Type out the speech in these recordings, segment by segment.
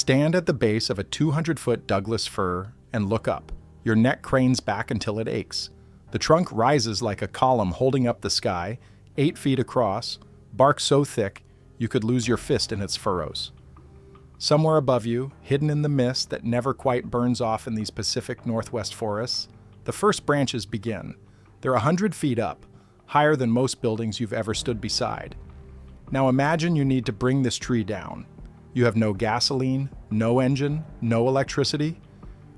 Stand at the base of a 200-foot Douglas fir and look up. Your neck cranes back until it aches. The trunk rises like a column holding up the sky, 8 feet across, bark so thick you could lose your fist in its furrows. Somewhere above you, hidden in the mist that never quite burns off in these Pacific Northwest forests, the first branches begin. They're 100 feet up, higher than most buildings you've ever stood beside. Now imagine you need to bring this tree down. You have no gasoline, no engine, no electricity.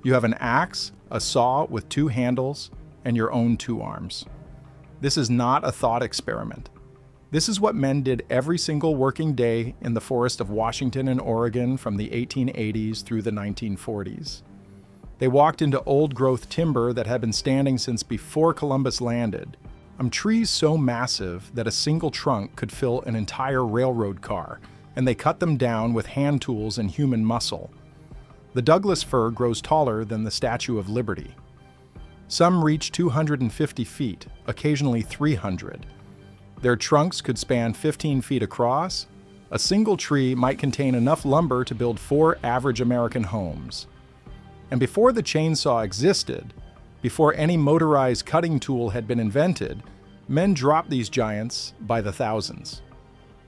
You have an axe, a saw with 2 handles, and your own 2 arms. This is not a thought experiment. This is what men did every single working day in the forest of Washington and Oregon from the 1880s through the 1940s. They walked into old-growth timber that had been standing since before Columbus landed. Trees so massive that a single trunk could fill an entire railroad car, and they cut them down with hand tools and human muscle. The Douglas fir grows taller than the Statue of Liberty. Some reach 250 feet, occasionally 300. Their trunks could span 15 feet across. A single tree might contain enough lumber to build 4 average American homes. And before the chainsaw existed, before any motorized cutting tool had been invented, men dropped these giants by the thousands.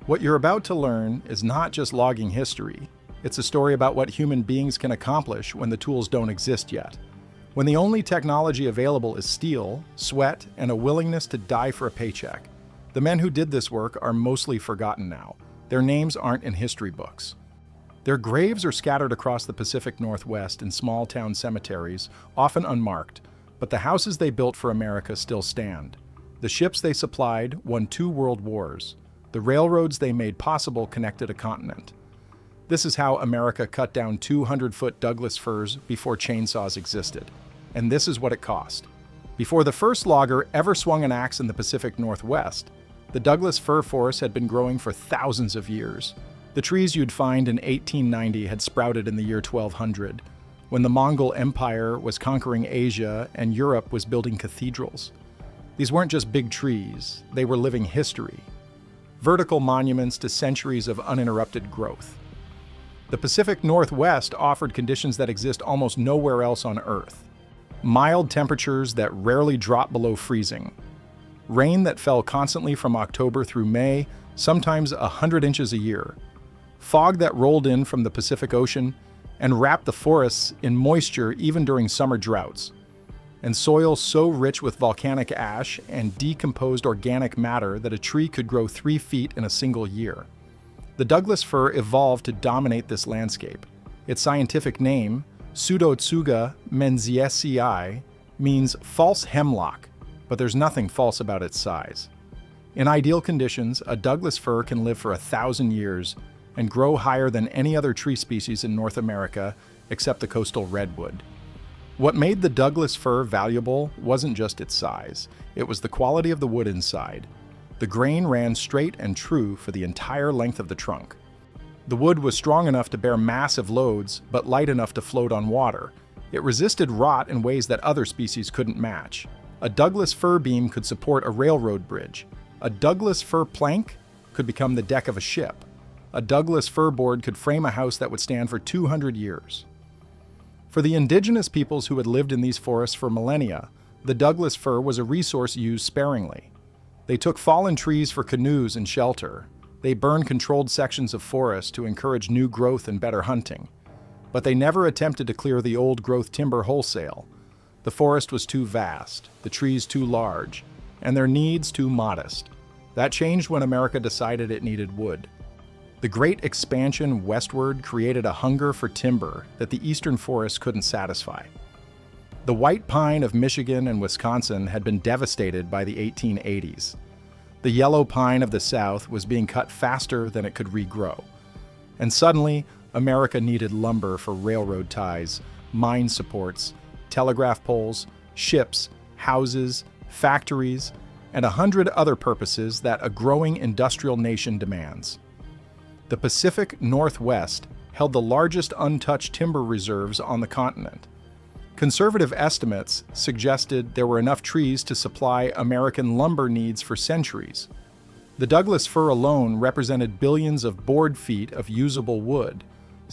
What you're about to learn is not just logging history. It's a story about what human beings can accomplish when the tools don't exist yet. When the only technology available is steel, sweat, and a willingness to die for a paycheck. The men who did this work are mostly forgotten now. Their names aren't in history books. Their graves are scattered across the Pacific Northwest in small town cemeteries, often unmarked, but the houses they built for America still stand. The ships they supplied won 2 world wars. The railroads they made possible connected a continent. This is how America cut down 200-foot Douglas firs before chainsaws existed. And this is what it cost. Before the first logger ever swung an axe in the Pacific Northwest, the Douglas fir forest had been growing for thousands of years. The trees you'd find in 1890 had sprouted in the year 1200, when the Mongol Empire was conquering Asia and Europe was building cathedrals. These weren't just big trees, they were living history. Vertical monuments to centuries of uninterrupted growth. The Pacific Northwest offered conditions that exist almost nowhere else on Earth. Mild temperatures that rarely drop below freezing. Rain that fell constantly from October through May, sometimes 100 inches a year. Fog that rolled in from the Pacific Ocean and wrapped the forests in moisture even during summer droughts. And soil so rich with volcanic ash and decomposed organic matter that a tree could grow 3 feet in a single year. The Douglas fir evolved to dominate this landscape. Its scientific name, Pseudotsuga menziesii, means false hemlock, but there's nothing false about its size. In ideal conditions, a Douglas fir can live for 1,000 years and grow higher than any other tree species in North America except the coastal redwood. What made the Douglas fir valuable wasn't just its size, it was the quality of the wood inside. The grain ran straight and true for the entire length of the trunk. The wood was strong enough to bear massive loads, but light enough to float on water. It resisted rot in ways that other species couldn't match. A Douglas fir beam could support a railroad bridge. A Douglas fir plank could become the deck of a ship. A Douglas fir board could frame a house that would stand for 200 years. For the indigenous peoples who had lived in these forests for millennia, the Douglas fir was a resource used sparingly. They took fallen trees for canoes and shelter. They burned controlled sections of forest to encourage new growth and better hunting. But they never attempted to clear the old-growth timber wholesale. The forest was too vast, the trees too large, and their needs too modest. That changed when America decided it needed wood. The great expansion westward created a hunger for timber that the eastern forests couldn't satisfy. The white pine of Michigan and Wisconsin had been devastated by the 1880s. The yellow pine of the South was being cut faster than it could regrow. And suddenly, America needed lumber for railroad ties, mine supports, telegraph poles, ships, houses, factories, and 100 other purposes that a growing industrial nation demands. The Pacific Northwest held the largest untouched timber reserves on the continent. Conservative estimates suggested there were enough trees to supply American lumber needs for centuries. The Douglas fir alone represented billions of board feet of usable wood,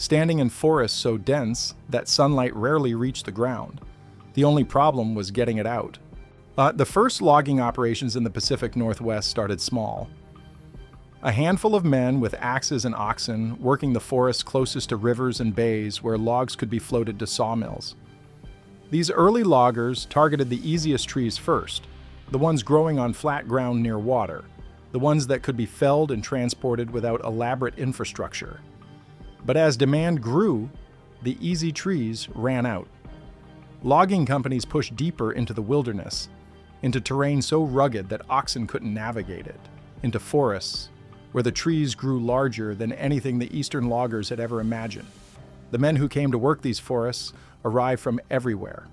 standing in forests so dense that sunlight rarely reached the ground. The only problem was getting it out. The first logging operations in the Pacific Northwest started small. A handful of men with axes and oxen working the forests closest to rivers and bays where logs could be floated to sawmills. These early loggers targeted the easiest trees first, the ones growing on flat ground near water, the ones that could be felled and transported without elaborate infrastructure. But as demand grew, the easy trees ran out. Logging companies pushed deeper into the wilderness, into terrain so rugged that oxen couldn't navigate it, into forests where the trees grew larger than anything the eastern loggers had ever imagined. The men who came to work these forests arrived from everywhere.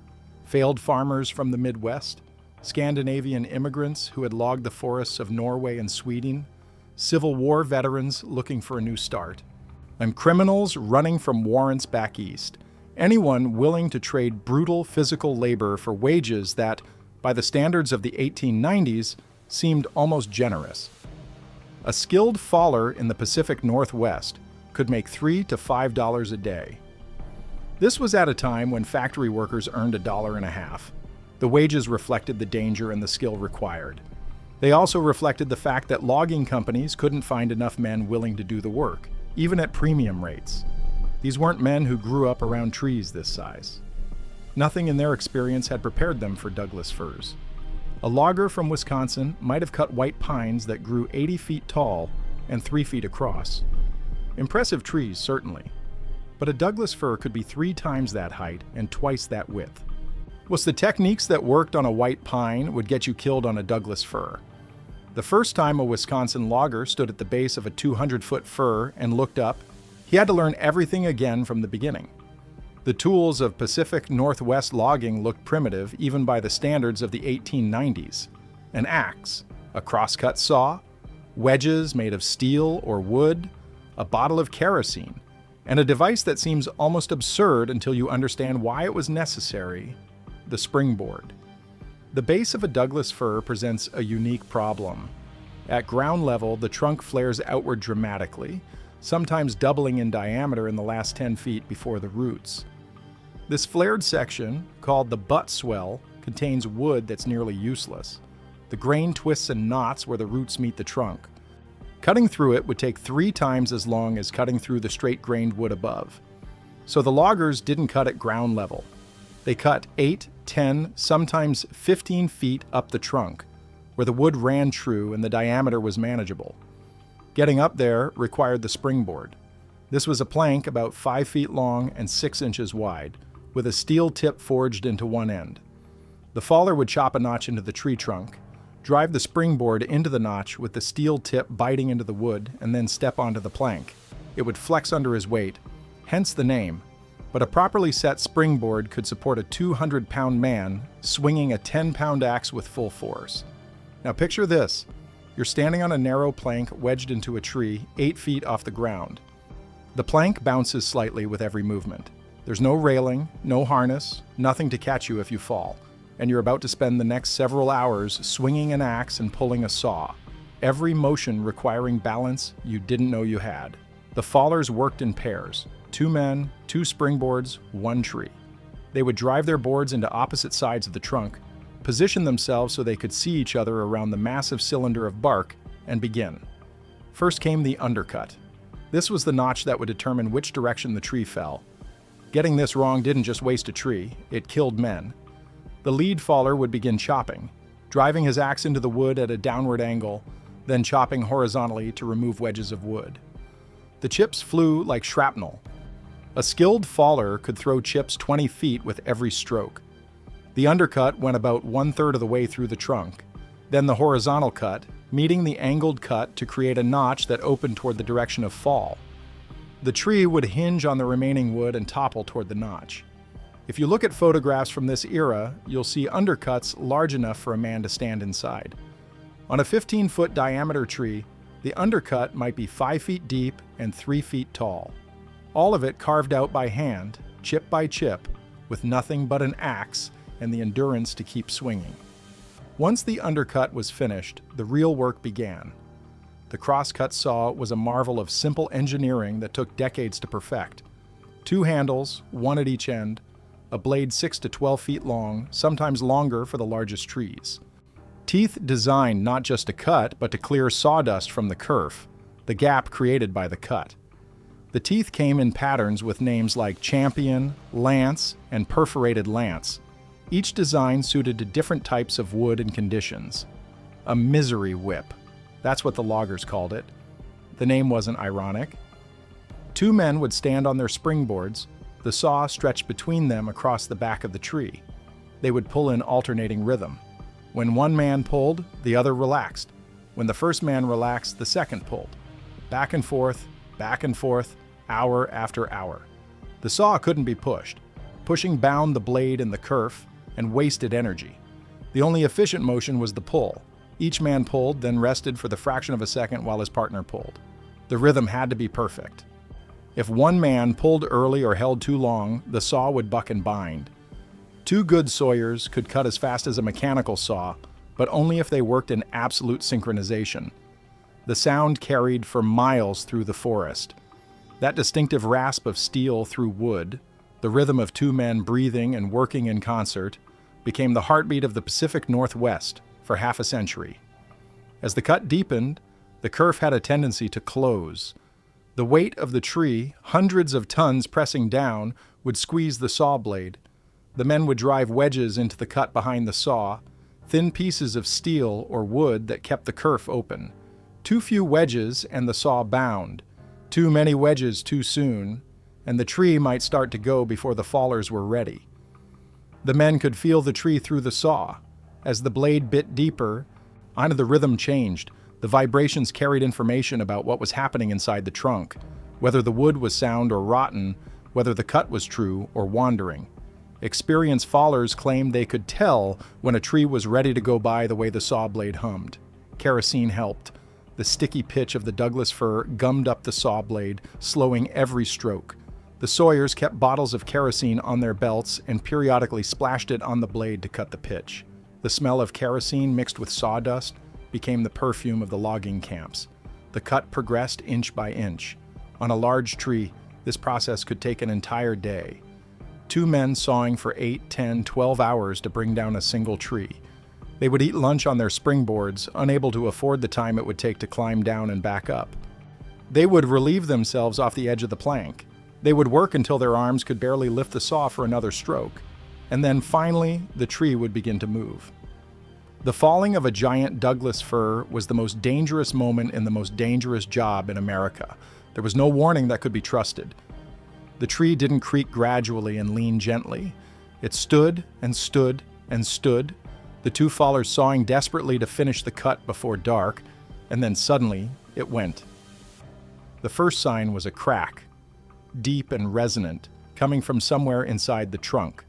Failed farmers from the Midwest, Scandinavian immigrants who had logged the forests of Norway and Sweden, Civil War veterans looking for a new start, and criminals running from warrants back east. Anyone willing to trade brutal physical labor for wages that, by the standards of the 1890s, seemed almost generous. A skilled faller in the Pacific Northwest could make $3 to $5 a day. This was at a time when factory workers earned $1.50. The wages reflected the danger and the skill required. They also reflected the fact that logging companies couldn't find enough men willing to do the work, even at premium rates. These weren't men who grew up around trees this size. Nothing in their experience had prepared them for Douglas firs. A logger from Wisconsin might have cut white pines that grew 80 feet tall and 3 feet across. Impressive trees, certainly. But a Douglas fir could be 3 times that height and twice that width. Was the techniques that worked on a white pine would get you killed on a Douglas fir. The first time a Wisconsin logger stood at the base of a 200-foot fir and looked up, he had to learn everything again from the beginning. The tools of Pacific Northwest logging looked primitive even by the standards of the 1890s. An axe, a crosscut saw, wedges made of steel or wood, a bottle of kerosene, and a device that seems almost absurd until you understand why it was necessary: the springboard. The base of a Douglas fir presents a unique problem. At ground level, the trunk flares outward dramatically, sometimes doubling in diameter in the last 10 feet before the roots. This flared section, called the butt swell, contains wood that's nearly useless. The grain twists and knots where the roots meet the trunk. Cutting through it would take 3 times as long as cutting through the straight-grained wood above. So the loggers didn't cut at ground level. They cut 8, 10, sometimes 15 feet up the trunk, where the wood ran true and the diameter was manageable. Getting up there required the springboard. This was a plank about 5 feet long and 6 inches wide, with a steel tip forged into one end. The faller would chop a notch into the tree trunk, drive the springboard into the notch with the steel tip biting into the wood, and then step onto the plank. It would flex under his weight, hence the name, but a properly set springboard could support a 200-pound man swinging a 10-pound axe with full force. Now picture this. You're standing on a narrow plank wedged into a tree 8 feet off the ground. The plank bounces slightly with every movement. There's no railing, no harness, nothing to catch you if you fall, and you're about to spend the next several hours swinging an axe and pulling a saw, every motion requiring balance you didn't know you had. The fallers worked in pairs, 2 men, 2 springboards, 1 tree. They would drive their boards into opposite sides of the trunk, position themselves so they could see each other around the massive cylinder of bark, and begin. First came the undercut. This was the notch that would determine which direction the tree fell. Getting this wrong didn't just waste a tree, it killed men. The lead faller would begin chopping, driving his axe into the wood at a downward angle, then chopping horizontally to remove wedges of wood. The chips flew like shrapnel. A skilled faller could throw chips 20 feet with every stroke. The undercut went about 1/3 of the way through the trunk, then the horizontal cut, meeting the angled cut to create a notch that opened toward the direction of fall. The tree would hinge on the remaining wood and topple toward the notch. If you look at photographs from this era, you'll see undercuts large enough for a man to stand inside. On a 15-foot diameter tree, the undercut might be 5 feet deep and 3 feet tall. All of it carved out by hand, chip by chip, with nothing but an axe and the endurance to keep swinging. Once the undercut was finished, the real work began. The crosscut saw was a marvel of simple engineering that took decades to perfect. 2 handles, one at each end, a blade 6 to 12 feet long, sometimes longer for the largest trees. Teeth designed not just to cut, but to clear sawdust from the kerf, the gap created by the cut. The teeth came in patterns with names like Champion, Lance, and Perforated Lance, each design suited to different types of wood and conditions. A misery whip. That's what the loggers called it. The name wasn't ironic. 2 men would stand on their springboards, the saw stretched between them across the back of the tree. They would pull in alternating rhythm. When one man pulled, the other relaxed. When the first man relaxed, the second pulled. Back and forth, hour after hour. The saw couldn't be pushed. Pushing bound the blade in the kerf and wasted energy. The only efficient motion was the pull. Each man pulled, then rested for the fraction of a second while his partner pulled. The rhythm had to be perfect. If one man pulled early or held too long, the saw would buck and bind. 2 good sawyers could cut as fast as a mechanical saw, but only if they worked in absolute synchronization. The sound carried for miles through the forest. That distinctive rasp of steel through wood, the rhythm of 2 men breathing and working in concert, became the heartbeat of the Pacific Northwest for half a century. As the cut deepened, the kerf had a tendency to close. The weight of the tree, hundreds of tons pressing down, would squeeze the saw blade. The men would drive wedges into the cut behind the saw, thin pieces of steel or wood that kept the kerf open. Too few wedges and the saw bound. Too many wedges too soon, and the tree might start to go before the fallers were ready. The men could feel the tree through the saw. As the blade bit deeper, the rhythm changed. The vibrations carried information about what was happening inside the trunk, whether the wood was sound or rotten, whether the cut was true or wandering. Experienced fallers claimed they could tell when a tree was ready to go by the way the saw blade hummed. Kerosene helped. The sticky pitch of the Douglas fir gummed up the saw blade, slowing every stroke. The sawyers kept bottles of kerosene on their belts and periodically splashed it on the blade to cut the pitch. The smell of kerosene mixed with sawdust became the perfume of the logging camps. The cut progressed inch by inch. On a large tree, this process could take an entire day. 2 men sawing for 8, 10, 12 hours to bring down a single tree. They would eat lunch on their springboards, unable to afford the time it would take to climb down and back up. They would relieve themselves off the edge of the plank. They would work until their arms could barely lift the saw for another stroke. And then finally, the tree would begin to move. The falling of a giant Douglas fir was the most dangerous moment in the most dangerous job in America. There was no warning that could be trusted. The tree didn't creak gradually and lean gently. It stood and stood and stood, the 2 fallers sawing desperately to finish the cut before dark, and then suddenly it went. The first sign was a crack, deep and resonant, coming from somewhere inside the trunk.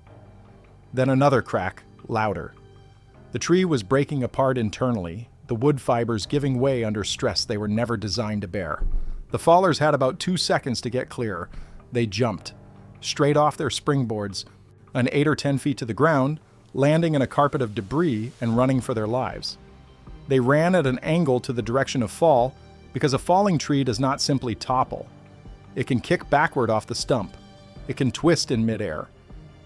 Then another crack, louder. The tree was breaking apart internally, the wood fibers giving way under stress they were never designed to bear. The fallers had about 2 seconds to get clear. They jumped, straight off their springboards, an 8 or 10 feet to the ground, landing in a carpet of debris and running for their lives. They ran at an angle to the direction of fall because a falling tree does not simply topple. It can kick backward off the stump. It can twist in midair.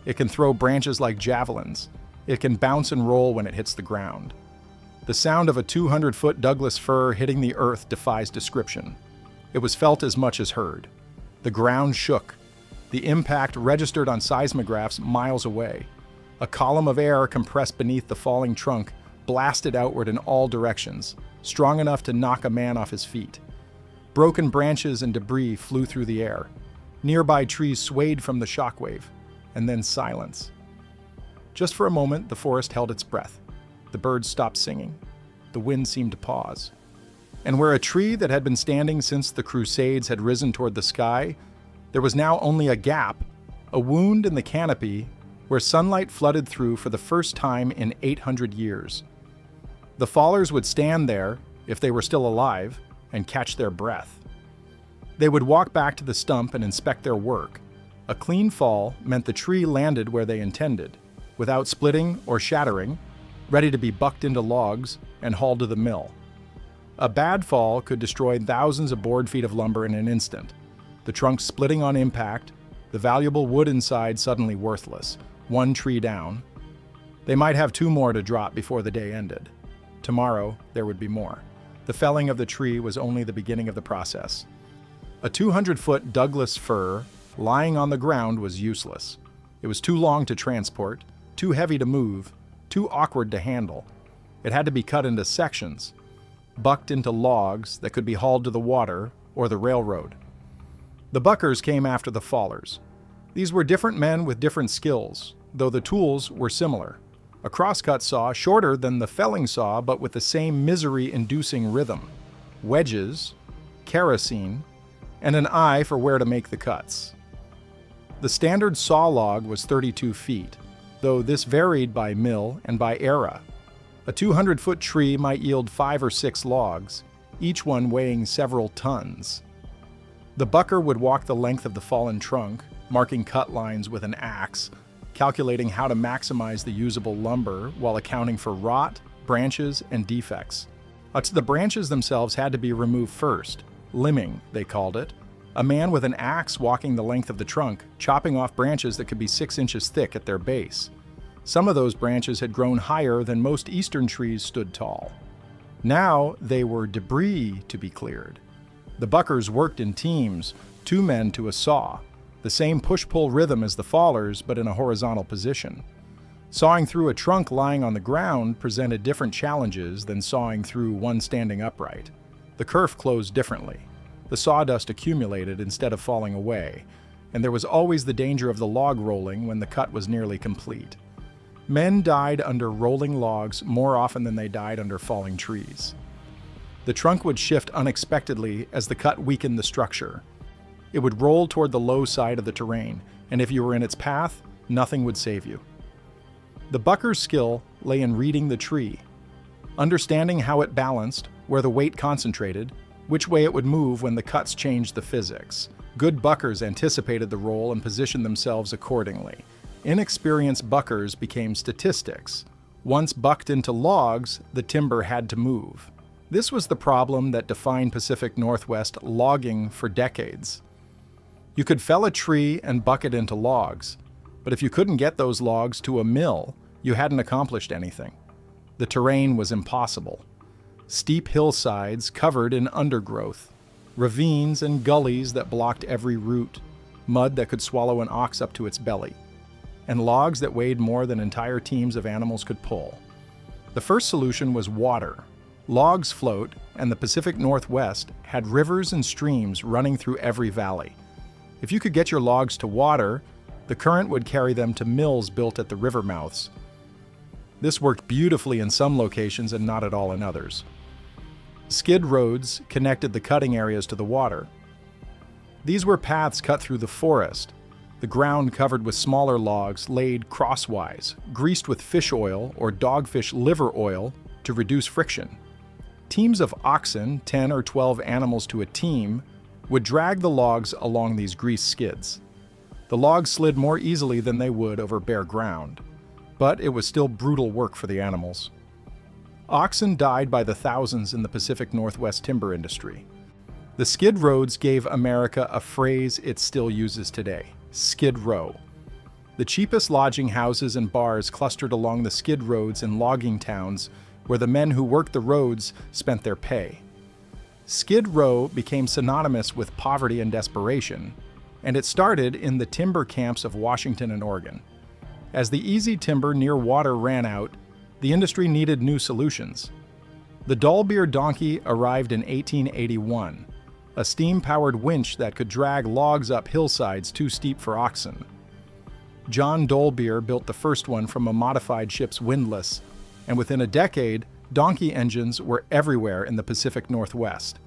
It can throw branches like javelins. It can bounce and roll when it hits the ground. The sound of a 200-foot Douglas fir hitting the earth defies description. It was felt as much as heard. The ground shook. The impact registered on seismographs miles away. A column of air compressed beneath the falling trunk blasted outward in all directions, strong enough to knock a man off his feet. Broken branches and debris flew through the air. Nearby trees swayed from the shockwave, and then silence. Just for a moment, the forest held its breath. The birds stopped singing. The wind seemed to pause. And where a tree that had been standing since the Crusades had risen toward the sky, there was now only a gap, a wound in the canopy where sunlight flooded through for the first time in 800 years. The fallers would stand there, if they were still alive, and catch their breath. They would walk back to the stump and inspect their work. A clean fall meant the tree landed where they intended, without splitting or shattering, ready to be bucked into logs and hauled to the mill. A bad fall could destroy thousands of board feet of lumber in an instant, the trunk splitting on impact, The valuable wood inside suddenly worthless. One tree down. They might have 2 more to drop before the day ended. Tomorrow, there would be more. The felling of the tree was only the beginning of the process. A 200-foot Douglas fir lying on the ground was useless. It was too long to transport, too heavy to move, too awkward to handle. It had to be cut into sections, bucked into logs that could be hauled to the water or the railroad. The buckers came after the fallers. These were different men with different skills, though the tools were similar. A crosscut saw shorter than the felling saw, but with the same misery-inducing rhythm. Wedges, kerosene, and an eye for where to make the cuts. The standard saw log was 32 feet, though this varied by mill and by era. A 200-foot tree might yield 5 or 6 logs, each one weighing several tons. The bucker would walk the length of the fallen trunk, marking cut lines with an axe, calculating how to maximize the usable lumber while accounting for rot, branches, and defects. The branches themselves had to be removed first. Limbing, they called it. A man with an axe walking the length of the trunk, chopping off branches that could be 6 inches thick at their base. Some of those branches had grown higher than most eastern trees stood tall. Now they were debris to be cleared. The buckers worked in teams, 2 men to a saw, the same push-pull rhythm as the fallers, but in a horizontal position. Sawing through a trunk lying on the ground presented different challenges than sawing through one standing upright. The kerf closed differently. The sawdust accumulated instead of falling away, and there was always the danger of the log rolling when the cut was nearly complete. Men died under rolling logs more often than they died under falling trees. The trunk would shift unexpectedly as the cut weakened the structure. It would roll toward the low side of the terrain, and if you were in its path, nothing would save you. The bucker's skill lay in reading the tree, understanding how it balanced, where the weight concentrated, which way it would move when the cuts changed the physics. Good buckers anticipated the roll and positioned themselves accordingly. Inexperienced buckers became statistics. Once bucked into logs, the timber had to move. This was the problem that defined Pacific Northwest logging for decades. You could fell a tree and buck it into logs, but if you couldn't get those logs to a mill, you hadn't accomplished anything. The terrain was impossible. Steep hillsides covered in undergrowth, ravines and gullies that blocked every route, mud that could swallow an ox up to its belly, and logs that weighed more than entire teams of animals could pull. The first solution was water. Logs float, and the Pacific Northwest had rivers and streams running through every valley. If you could get your logs to water, the current would carry them to mills built at the river mouths. This worked beautifully in some locations and not at all in others. Skid roads connected the cutting areas to the water. These were paths cut through the forest, the ground covered with smaller logs laid crosswise, greased with fish oil or dogfish liver oil to reduce friction. Teams of oxen, 10 or 12 animals to a team, would drag the logs along these grease skids. The logs slid more easily than they would over bare ground, but it was still brutal work for the animals. Oxen died by the thousands in the Pacific Northwest timber industry. The skid roads gave America a phrase it still uses today: Skid Row. The cheapest lodging houses and bars clustered along the skid roads in logging towns where the men who worked the roads spent their pay. Skid Row became synonymous with poverty and desperation, and it started in the timber camps of Washington and Oregon. As the easy timber near water ran out, the industry needed new solutions. The Dolbear donkey arrived in 1881, a steam-powered winch that could drag logs up hillsides too steep for oxen. John Dolbear built the first one from a modified ship's windlass, and within a decade, donkey engines were everywhere in the Pacific Northwest.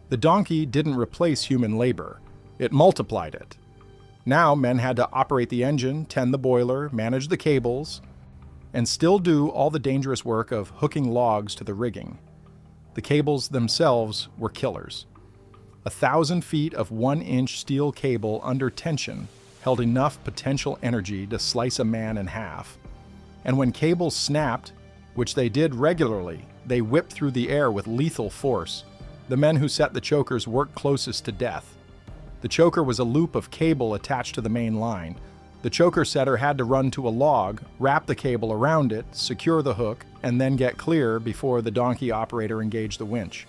The donkey didn't replace human labor, it multiplied it. Now men had to operate the engine, tend the boiler, manage the cables, and still do all the dangerous work of hooking logs to the rigging. The cables themselves were killers. 1,000 feet of 1-inch steel cable under tension held enough potential energy to slice a man in half. And when cables snapped, which they did regularly, they whipped through the air with lethal force. The men who set the chokers worked closest to death. The choker was a loop of cable attached to the main line. The choker setter had to run to a log, wrap the cable around it, secure the hook, and then get clear before the donkey operator engaged the winch.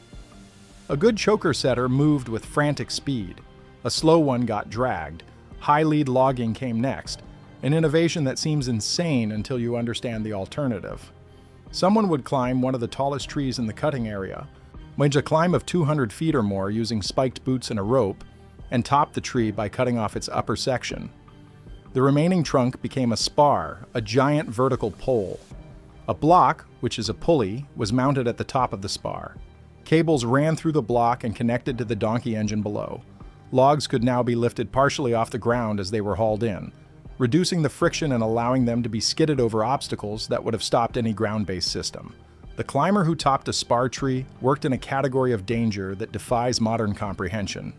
A good choker setter moved with frantic speed. A slow one got dragged. High lead logging came next, an innovation that seems insane until you understand the alternative. Someone would climb one of the tallest trees in the cutting area, wage a climb of 200 feet or more using spiked boots and a rope, and top the tree by cutting off its upper section. The remaining trunk became a spar, a giant vertical pole. A block, which is a pulley, was mounted at the top of the spar. Cables ran through the block and connected to the donkey engine below. Logs could now be lifted partially off the ground as they were hauled in, reducing the friction and allowing them to be skidded over obstacles that would have stopped any ground-based system. The climber who topped a spar tree worked in a category of danger that defies modern comprehension.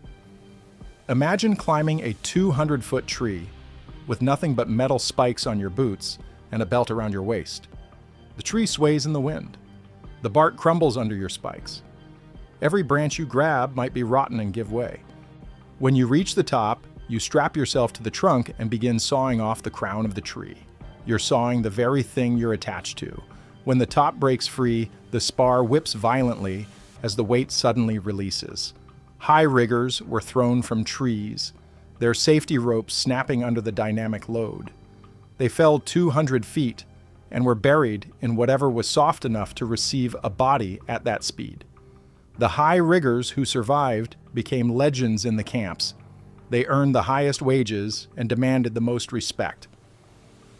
Imagine climbing a 200-foot tree with nothing but metal spikes on your boots and a belt around your waist. The tree sways in the wind. The bark crumbles under your spikes. Every branch you grab might be rotten and give way. When you reach the top, you strap yourself to the trunk and begin sawing off the crown of the tree. You're sawing the very thing you're attached to. When the top breaks free, the spar whips violently as the weight suddenly releases. High riggers were thrown from trees, their safety ropes snapping under the dynamic load. They fell 200 feet and were buried in whatever was soft enough to receive a body at that speed. The high riggers who survived became legends in the camps. They earned the highest wages and demanded the most respect.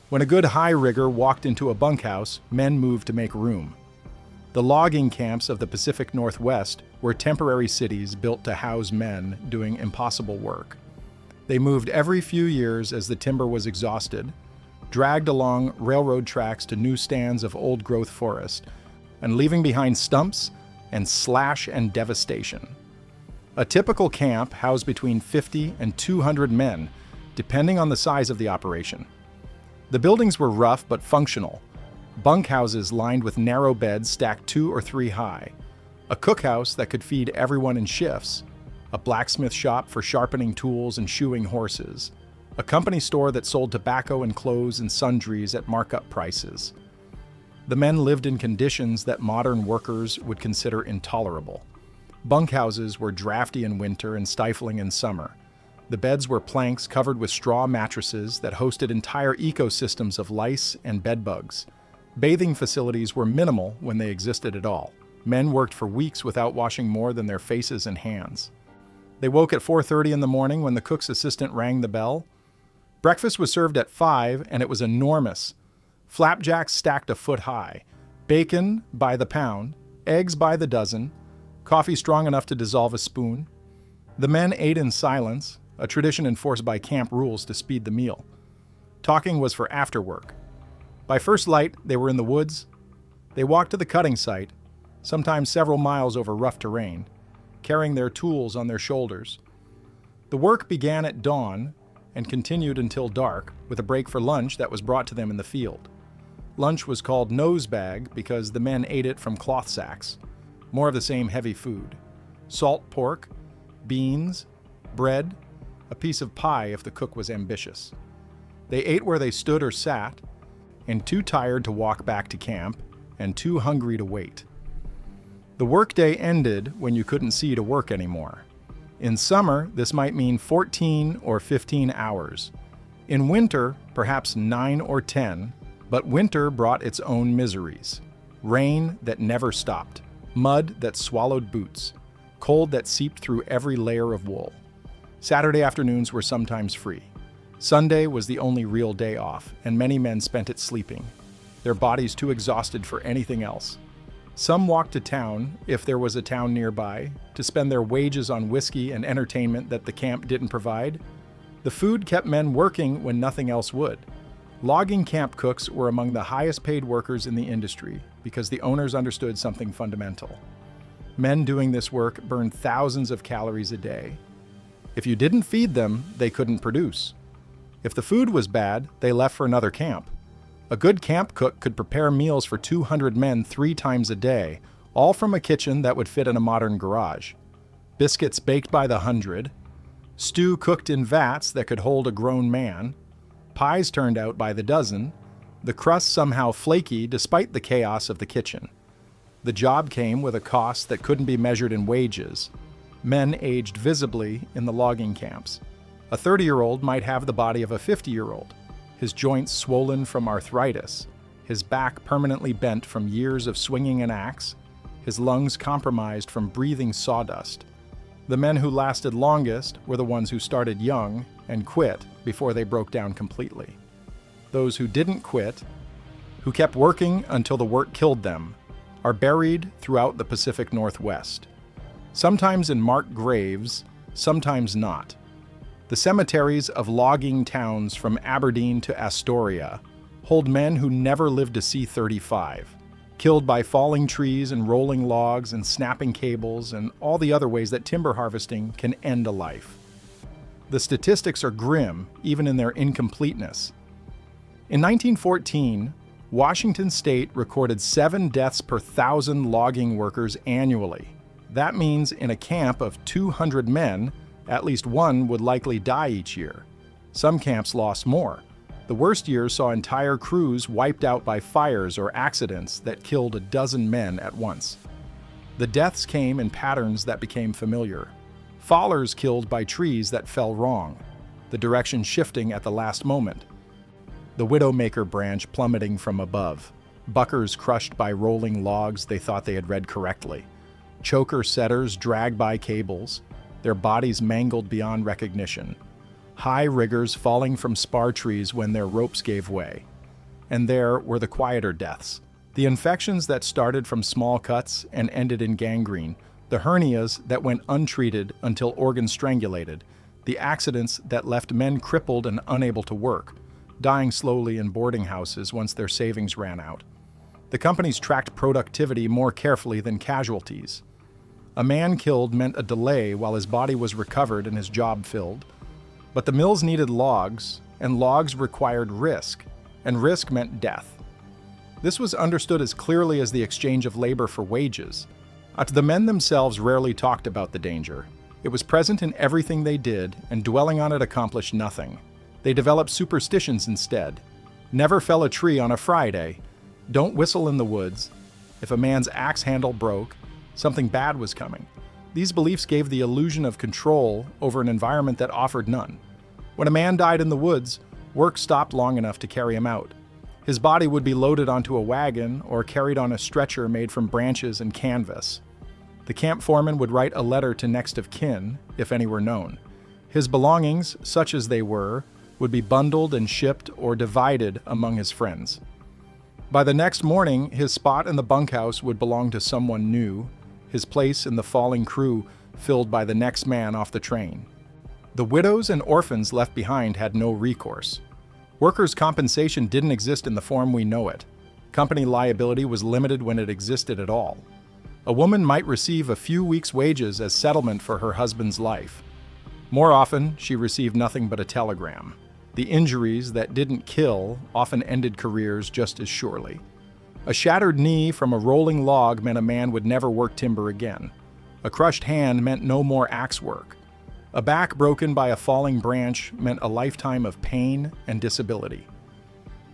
When a good high rigger walked into a bunkhouse, men moved to make room. The logging camps of the Pacific Northwest were temporary cities built to house men doing impossible work. They moved every few years as the timber was exhausted, dragged along railroad tracks to new stands of old-growth forest, and leaving behind stumps and slash and devastation. A typical camp housed between 50 and 200 men, depending on the size of the operation. The buildings were rough but functional. Bunkhouses lined with narrow beds stacked 2 or 3 high. A cookhouse that could feed everyone in shifts. A blacksmith shop for sharpening tools and shoeing horses. A company store that sold tobacco and clothes and sundries at markup prices. The men lived in conditions that modern workers would consider intolerable. Bunkhouses were drafty in winter and stifling in summer. The beds were planks covered with straw mattresses that hosted entire ecosystems of lice and bedbugs. Bathing facilities were minimal when they existed at all. Men worked for weeks without washing more than their faces and hands. They woke at 4:30 in the morning when the cook's assistant rang the bell. Breakfast was served at 5, and it was enormous. Flapjacks stacked a foot high, bacon by the pound, eggs by the dozen, coffee strong enough to dissolve a spoon. The men ate in silence, a tradition enforced by camp rules to speed the meal. Talking was for after work. By first light, they were in the woods. They walked to the cutting site, sometimes several miles over rough terrain, carrying their tools on their shoulders. The work began at dawn and continued until dark, with a break for lunch that was brought to them in the field. Lunch was called nose bag because the men ate it from cloth sacks. More of the same heavy food. Salt pork, beans, bread, a piece of pie if the cook was ambitious. They ate where they stood or sat, and too tired to walk back to camp, and too hungry to wait. The workday ended when you couldn't see to work anymore. In summer, this might mean 14 or 15 hours. In winter, perhaps 9 or 10, but winter brought its own miseries. Rain that never stopped, mud that swallowed boots, cold that seeped through every layer of wool. Saturday afternoons were sometimes free. Sunday was the only real day off, and many men spent it sleeping, their bodies too exhausted for anything else. Some walked to town, if there was a town nearby, to spend their wages on whiskey and entertainment that the camp didn't provide. The food kept men working when nothing else would. Logging camp cooks were among the highest paid workers in the industry because the owners understood something fundamental. Men doing this work burned thousands of calories a day. If you didn't feed them, they couldn't produce. If the food was bad, they left for another camp. A good camp cook could prepare meals for 200 men 3 times a day, all from a kitchen that would fit in a modern garage. Biscuits baked by the 100, stew cooked in vats that could hold a grown man, pies turned out by the dozen, the crust somehow flaky despite the chaos of the kitchen. The job came with a cost that couldn't be measured in wages. Men aged visibly in the logging camps. A 30-year-old might have the body of a 50-year-old, his joints swollen from arthritis, his back permanently bent from years of swinging an axe, his lungs compromised from breathing sawdust. The men who lasted longest were the ones who started young and quit before they broke down completely. Those who didn't quit, who kept working until the work killed them, are buried throughout the Pacific Northwest. Sometimes in marked graves, sometimes not. The cemeteries of logging towns from Aberdeen to Astoria hold men who never lived to see 35, killed by falling trees and rolling logs and snapping cables and all the other ways that timber harvesting can end a life. The statistics are grim, even in their incompleteness. In 1914, Washington State recorded 7 deaths per 1,000 logging workers annually. That means in a camp of 200 men, at least one would likely die each year. Some camps lost more. The worst years saw entire crews wiped out by fires or accidents that killed a dozen men at once. The deaths came in patterns that became familiar. Fallers killed by trees that fell wrong, the direction shifting at the last moment. The Widowmaker branch plummeting from above. Buckers crushed by rolling logs they thought they had read correctly. Choker setters dragged by cables, their bodies mangled beyond recognition. High riggers falling from spar trees when their ropes gave way. And there were the quieter deaths. The infections that started from small cuts and ended in gangrene, the hernias that went untreated until organs strangulated, the accidents that left men crippled and unable to work, dying slowly in boarding houses once their savings ran out. The companies tracked productivity more carefully than casualties. A man killed meant a delay while his body was recovered and his job filled. But the mills needed logs, and logs required risk, and risk meant death. This was understood as clearly as the exchange of labor for wages. The men themselves rarely talked about the danger. It was present in everything they did, and dwelling on it accomplished nothing. They developed superstitions instead. Never fell a tree on a Friday. Don't whistle in the woods. If a man's axe handle broke, something bad was coming. These beliefs gave the illusion of control over an environment that offered none. When a man died in the woods, work stopped long enough to carry him out. His body would be loaded onto a wagon or carried on a stretcher made from branches and canvas. The camp foreman would write a letter to next of kin, if any were known. His belongings, such as they were, would be bundled and shipped or divided among his friends. By the next morning, his spot in the bunkhouse would belong to someone new, his place in the falling crew filled by the next man off the train. The widows and orphans left behind had no recourse. Workers' compensation didn't exist in the form we know it. Company liability was limited when it existed at all. A woman might receive a few weeks' wages as settlement for her husband's life. More often, she received nothing but a telegram. The injuries that didn't kill often ended careers just as surely. A shattered knee from a rolling log meant a man would never work timber again. A crushed hand meant no more axe work. A back broken by a falling branch meant a lifetime of pain and disability.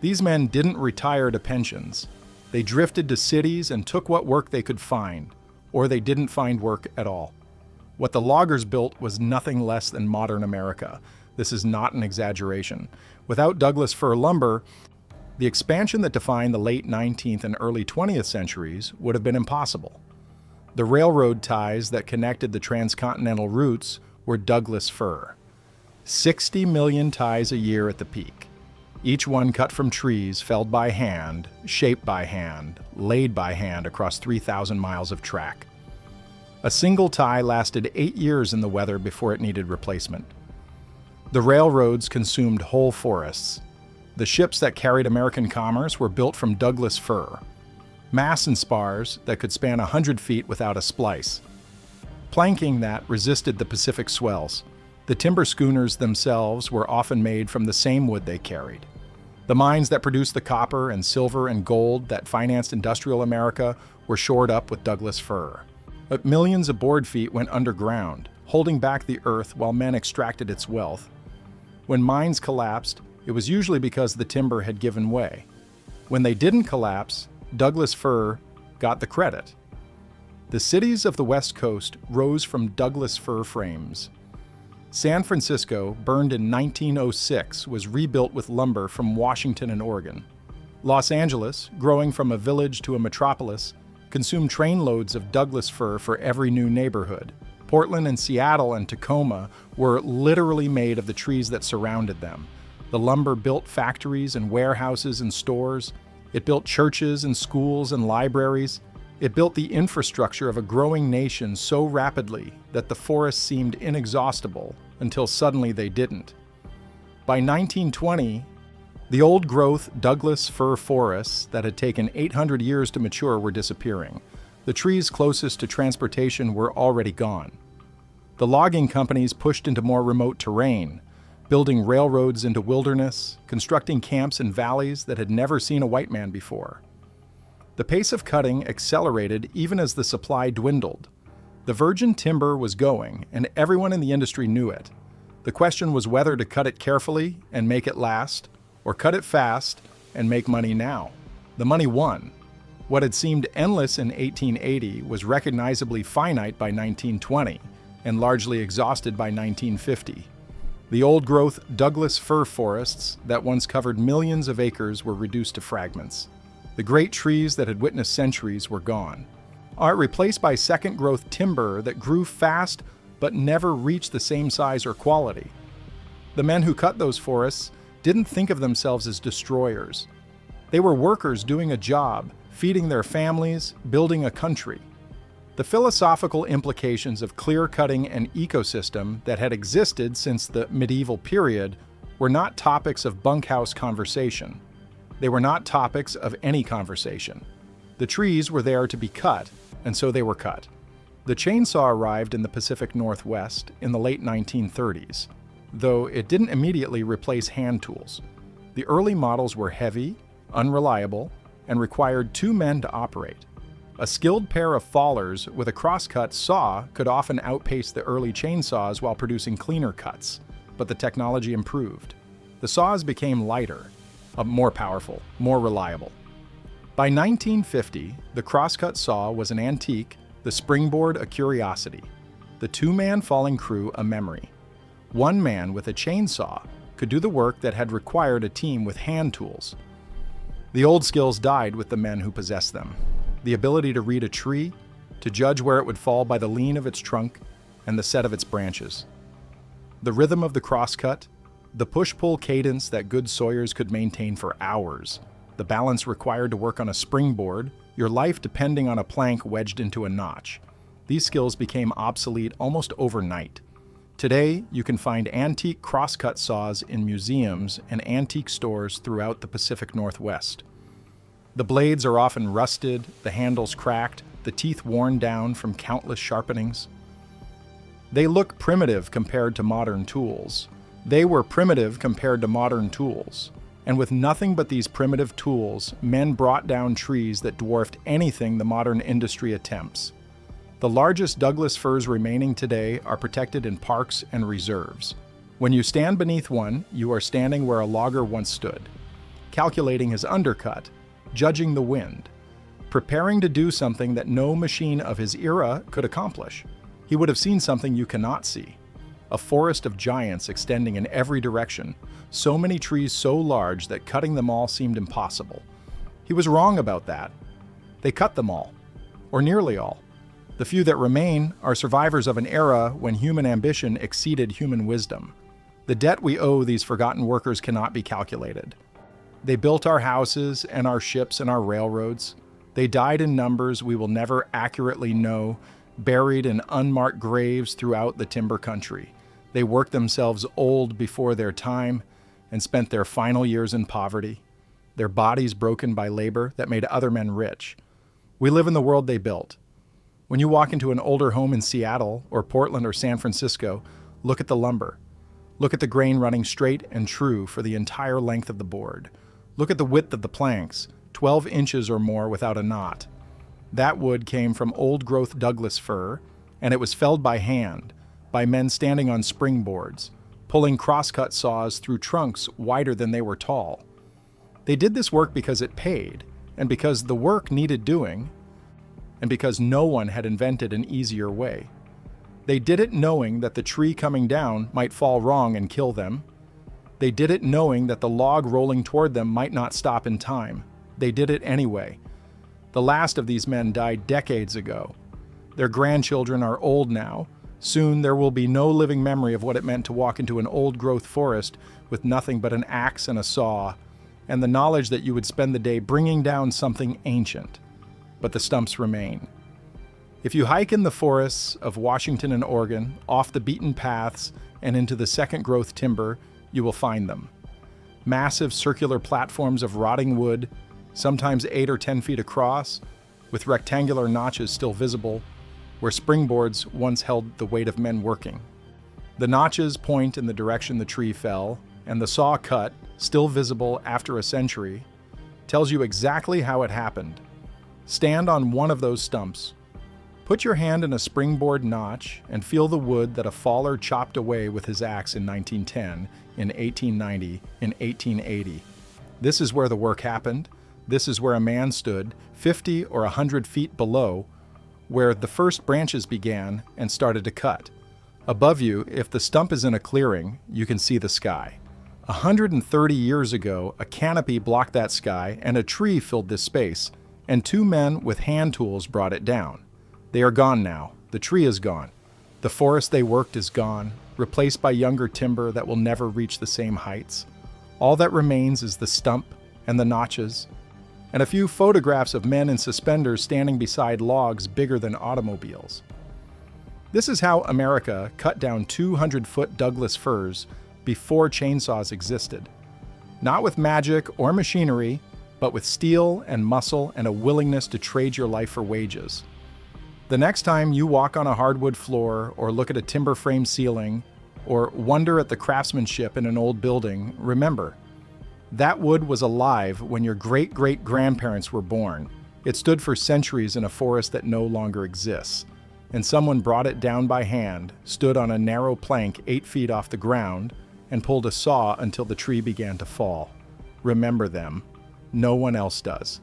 These men didn't retire to pensions. They drifted to cities and took what work they could find, or they didn't find work at all. What the loggers built was nothing less than modern America. This is not an exaggeration. Without Douglas fir lumber, the expansion that defined the late 19th and early 20th centuries would have been impossible. The railroad ties that connected the transcontinental routes were Douglas fir. 60 million ties a year at the peak. Each one cut from trees felled by hand, shaped by hand, laid by hand across 3,000 miles of track. A single tie lasted 8 years in the weather before it needed replacement. The railroads consumed whole forests. The ships that carried American commerce were built from Douglas fir. Masts and spars that could span 100 feet without a splice. Planking that resisted the Pacific swells. The timber schooners themselves were often made from the same wood they carried. The mines that produced the copper and silver and gold that financed industrial America were shored up with Douglas fir. But millions of board feet went underground, holding back the earth while men extracted its wealth. When mines collapsed, it was usually because the timber had given way. When they didn't collapse, Douglas fir got the credit. The cities of the West Coast rose from Douglas fir frames. San Francisco, burned in 1906, was rebuilt with lumber from Washington and Oregon. Los Angeles, growing from a village to a metropolis, consumed trainloads of Douglas fir for every new neighborhood. Portland and Seattle and Tacoma were literally made of the trees that surrounded them. The lumber built factories and warehouses and stores. It built churches and schools and libraries. It built the infrastructure of a growing nation so rapidly that the forests seemed inexhaustible until suddenly they didn't. By 1920, the old-growth Douglas fir forests that had taken 800 years to mature were disappearing. The trees closest to transportation were already gone. The logging companies pushed into more remote terrain, building railroads into wilderness, constructing camps in valleys that had never seen a white man before. The pace of cutting accelerated even as the supply dwindled. The virgin timber was going, and everyone in the industry knew it. The question was whether to cut it carefully and make it last, or cut it fast and make money now. The money won. What had seemed endless in 1880 was recognizably finite by 1920, and largely exhausted by 1950. The old-growth Douglas fir forests that once covered millions of acres were reduced to fragments. The great trees that had witnessed centuries were gone, are replaced by second-growth timber that grew fast but never reached the same size or quality. The men who cut those forests didn't think of themselves as destroyers. They were workers doing a job, feeding their families, building a country. The philosophical implications of clear-cutting an ecosystem that had existed since the medieval period were not topics of bunkhouse conversation. They were not topics of any conversation. The trees were there to be cut, and so they were cut. The chainsaw arrived in the Pacific Northwest in the late 1930s, though it didn't immediately replace hand tools. The early models were heavy, unreliable, and required 2 men to operate. A skilled pair of fallers with a crosscut saw could often outpace the early chainsaws while producing cleaner cuts, but the technology improved. The saws became lighter, more powerful, more reliable. By 1950, the crosscut saw was an antique, the springboard a curiosity, the 2-man falling crew a memory. One man with a chainsaw could do the work that had required a team with hand tools. The old skills died with the men who possessed them. The ability to read a tree, to judge where it would fall by the lean of its trunk and the set of its branches. The rhythm of the crosscut, the push-pull cadence that good sawyers could maintain for hours, the balance required to work on a springboard, your life depending on a plank wedged into a notch. These skills became obsolete almost overnight. Today, you can find antique crosscut saws in museums and antique stores throughout the Pacific Northwest. The blades are often rusted, the handles cracked, the teeth worn down from countless sharpenings. They look primitive compared to modern tools. They were primitive compared to modern tools. And with nothing but these primitive tools, men brought down trees that dwarfed anything the modern industry attempts. The largest Douglas firs remaining today are protected in parks and reserves. When you stand beneath one, you are standing where a logger once stood, calculating his undercut, judging the wind, preparing to do something that no machine of his era could accomplish. He would have seen something you cannot see. A forest of giants extending in every direction, so many trees so large that cutting them all seemed impossible. He was wrong about that. They cut them all, or nearly all. The few that remain are survivors of an era when human ambition exceeded human wisdom. The debt we owe these forgotten workers cannot be calculated. They built our houses and our ships and our railroads. They died in numbers we will never accurately know, buried in unmarked graves throughout the timber country. They worked themselves old before their time and spent their final years in poverty, their bodies broken by labor that made other men rich. We live in the world they built. When you walk into an older home in Seattle or Portland or San Francisco, look at the lumber. Look at the grain running straight and true for the entire length of the board. Look at the width of the planks, 12 inches or more without a knot. That wood came from old-growth Douglas fir, and it was felled by hand, by men standing on springboards, pulling crosscut saws through trunks wider than they were tall. They did this work because it paid, and because the work needed doing, and because no one had invented an easier way. They did it knowing that the tree coming down might fall wrong and kill them. They did it knowing that the log rolling toward them might not stop in time. They did it anyway. The last of these men died decades ago. Their grandchildren are old now. Soon there will be no living memory of what it meant to walk into an old-growth forest with nothing but an axe and a saw, and the knowledge that you would spend the day bringing down something ancient. But the stumps remain. If you hike in the forests of Washington and Oregon, off the beaten paths and into the second-growth timber, you will find them. Massive circular platforms of rotting wood, sometimes 8 or 10 feet across, with rectangular notches still visible, where springboards once held the weight of men working. The notches point in the direction the tree fell, and the saw cut, still visible after a century, tells you exactly how it happened. Stand on one of those stumps. Put your hand in a springboard notch and feel the wood that a faller chopped away with his axe in 1910, in 1890, in 1880. This is where the work happened. This is where a man stood, 50 or 100 feet below, where the first branches began and started to cut. Above you, if the stump is in a clearing, you can see the sky. 130 years ago, a canopy blocked that sky and a tree filled this space, and 2 men with hand tools brought it down. They are gone now. The tree is gone. The forest they worked is gone, replaced by younger timber that will never reach the same heights. All that remains is the stump and the notches, and a few photographs of men in suspenders standing beside logs bigger than automobiles. This is how America cut down 200-foot Douglas firs before chainsaws existed. Not with magic or machinery, but with steel and muscle and a willingness to trade your life for wages. The next time you walk on a hardwood floor or look at a timber frame ceiling or wonder at the craftsmanship in an old building, remember, that wood was alive when your great-great-grandparents were born. It stood for centuries in a forest that no longer exists, and someone brought it down by hand, stood on a narrow plank 8 feet off the ground, and pulled a saw until the tree began to fall. Remember them. No one else does.